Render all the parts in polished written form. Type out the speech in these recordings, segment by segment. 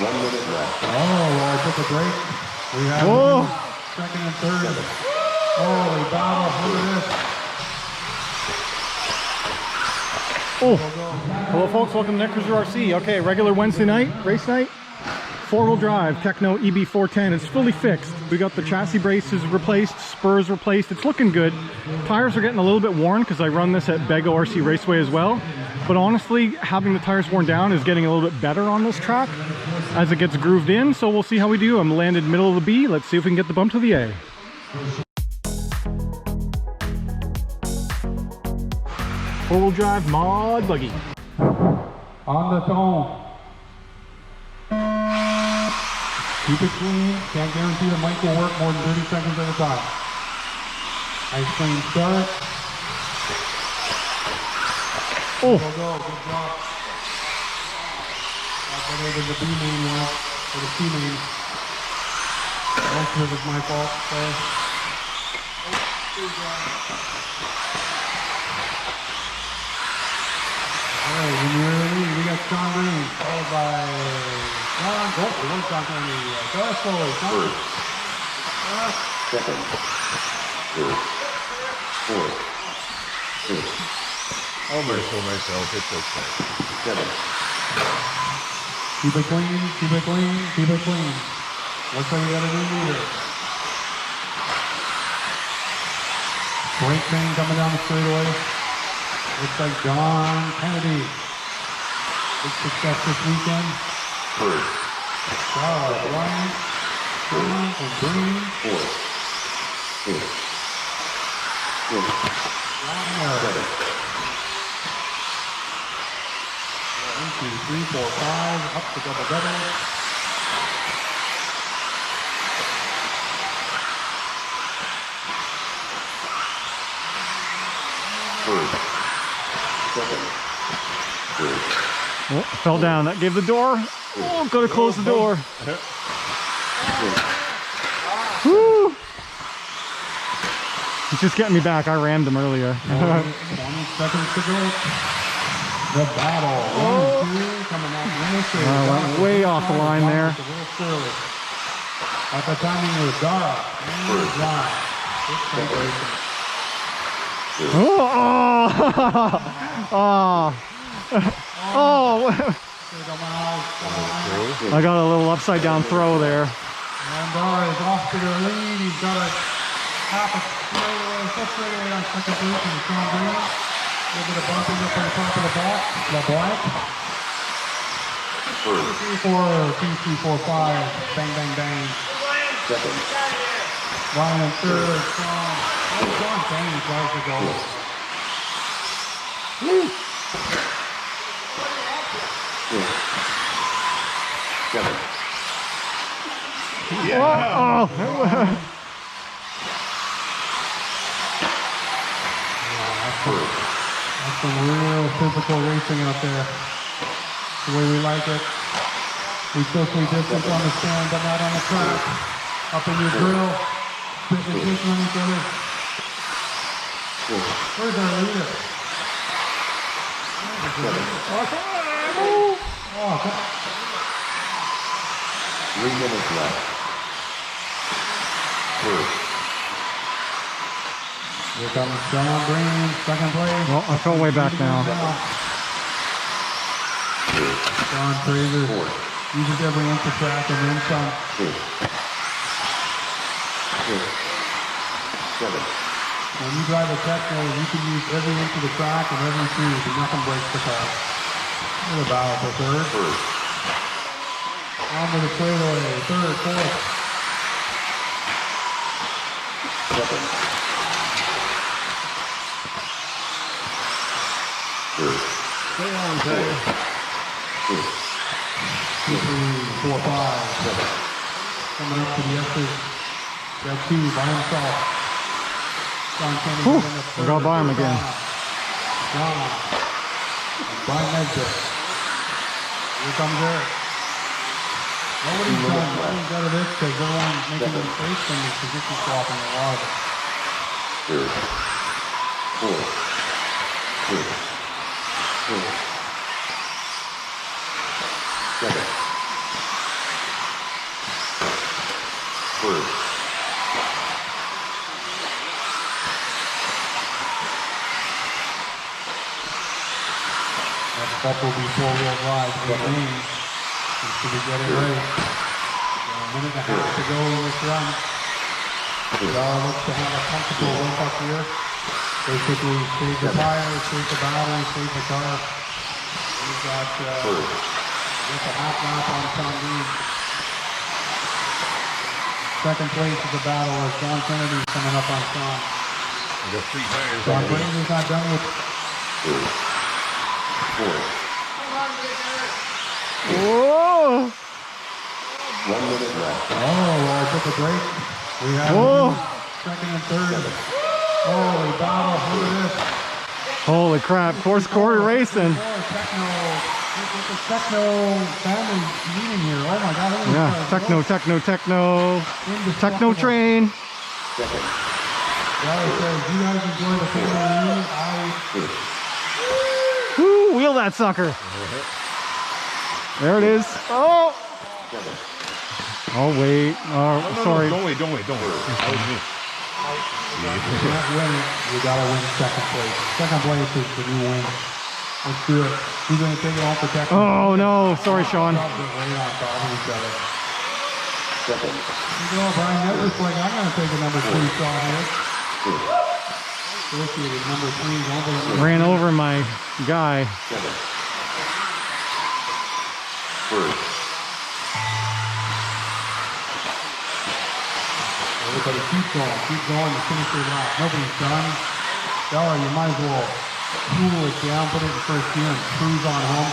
1 minute left. Oh, I took a break. We have second and third. Holy battle. Look at this. Oh, hello folks, welcome to Netcruzer RC. Okay, regular Wednesday night, race night. 4-wheel drive, Tekno EB410. It's fully fixed. We got the chassis braces replaced, spurs replaced. It's looking good. Tires are getting a little bit worn because I run this at Buggy RC Raceway as well. But honestly, having the tires worn down is getting a little bit better on this track as it gets grooved in. So we'll see how we do. I'm landed middle of the B. Let's see if we can get the bump to the A. Four-wheel drive mod buggy. On the tone. Keep it clean. Can't guarantee the mic will work more than 30 seconds at a time. Nice clean start. Oh. Go, go. Good job. That's better than the BMAIN one, or the C-main. Most of it was my fault. Okay. Alright, when you're ready, we got Sean Green, followed by John. Oh, we won't John Green. Go slowly, Sean. Second. Third. Fourth. Fifth. Almost for myself, it's okay. 7. Keep it clean, keep it clean, keep it clean. Looks like we got a new leader. Great thing coming down the straightaway. Looks like John Kennedy. Big success this weekend. Third. Charlotte, Ryan, Green, and Green. Fourth. Fifth. Sixth. 7. 1, 2, 3, 4, 5, up to double. Third. Second. Third. Oh, fell down. That gave the door. Oh, gotta close the door. Woo! He's just getting me back. I rammed him earlier. 20 seconds to go. The battle. 1 and 2 coming out the Went way off the line there. At the timing was Dara and John. I got a little upside down throw there. And Dara is off to the lead. He's got a half a straightaway on second position. Sean Green. A little bit of bumping up on the top of the black. 3, 4, 2, 3, 4, 5. Bang, bang, bang. Second. Ryan third. Sean. Oh, John Kane tries to go. Fifth. 7. Yeah. That's some real physical racing out there. The way we like it. We socially distance on the stand, but not on the track. Up in your grill, spitting and kissing on each other. Where's our leader? Oh, okay. 3 minutes left. Third. Here comes John Green, second place. Well, I fell way back now. John Fraser uses every inch of track and then some. 7. When you drive a Tekno, you can use every inch of the track and every tube, and nothing breaks the car. Look at the battle for third. On to the straightaway, third, fourth. 7. Third. Stay on, Taylor. 2, 3, 4, 5. 7. Coming up to the S's. Got 2 by himself. John Kennedy Whew, in the third. I got by him again. John. Brian Nedger. Here comes Eric. Nobody's out of this because everyone's making mistakes and the position swapping a lot of it. Third. Fourth. Fifth. Sixth. 7. That will be four-wheel drive. BMAIN. Should be getting ready. A minute and a half to go in this run. Yara looks to have a comfortable ramp up here. Basically, save the tire, save the battery, save the car. We've got just a half lap on Sean. Second place of the battle is John Kennedy coming up on Sean. I got 3 tires. John Kennedy's not done with. 3, 4. Whoa! 1 minute left. Oh, I took a break. We have Whoa! second and third. Holy battle, look at this. Holy crap, fourth quarter racing. It's a Tekno family meeting here. Oh my God. Yeah, Tekno train. Second. Yeah, it says, you guys enjoy the family meeting. Woo, wheel that sucker. There it is. Oh! Oh, wait. Oh, No, sorry. don't wait. That was me. We gotta win second place. Second place is the new win. Let's do it. Who's gonna take it off the Tekno? Oh, no. Sorry, Sean. Right on top of each other. Second. You know, Brian, that looks like I'm going to take a number 3 shot here. Associated number 3 over. Ran over my guy. 7. First. Everybody keep going to finish your lap. Nobody's done. Bella, you might as well cool it down, put it in first gear, and cruise on home.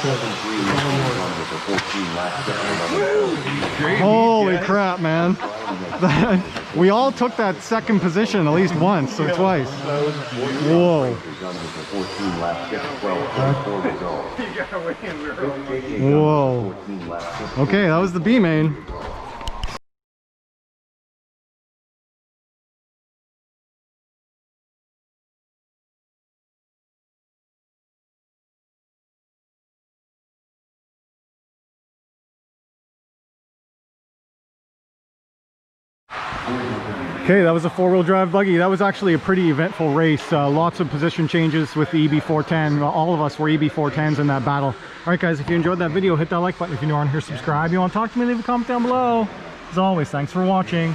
7-3 Holy crap, man. We all took that second position at least once or twice. Whoa. Whoa. Okay, that was the BMAIN. Okay, that was a four-wheel drive buggy. That was actually a pretty eventful race. Lots of position changes with the EB410. All of us were EB410s in that battle. All right, guys, if you enjoyed that video, hit that like button. If you're new on here, subscribe. You want to talk to me, leave a comment down below. As always, thanks for watching.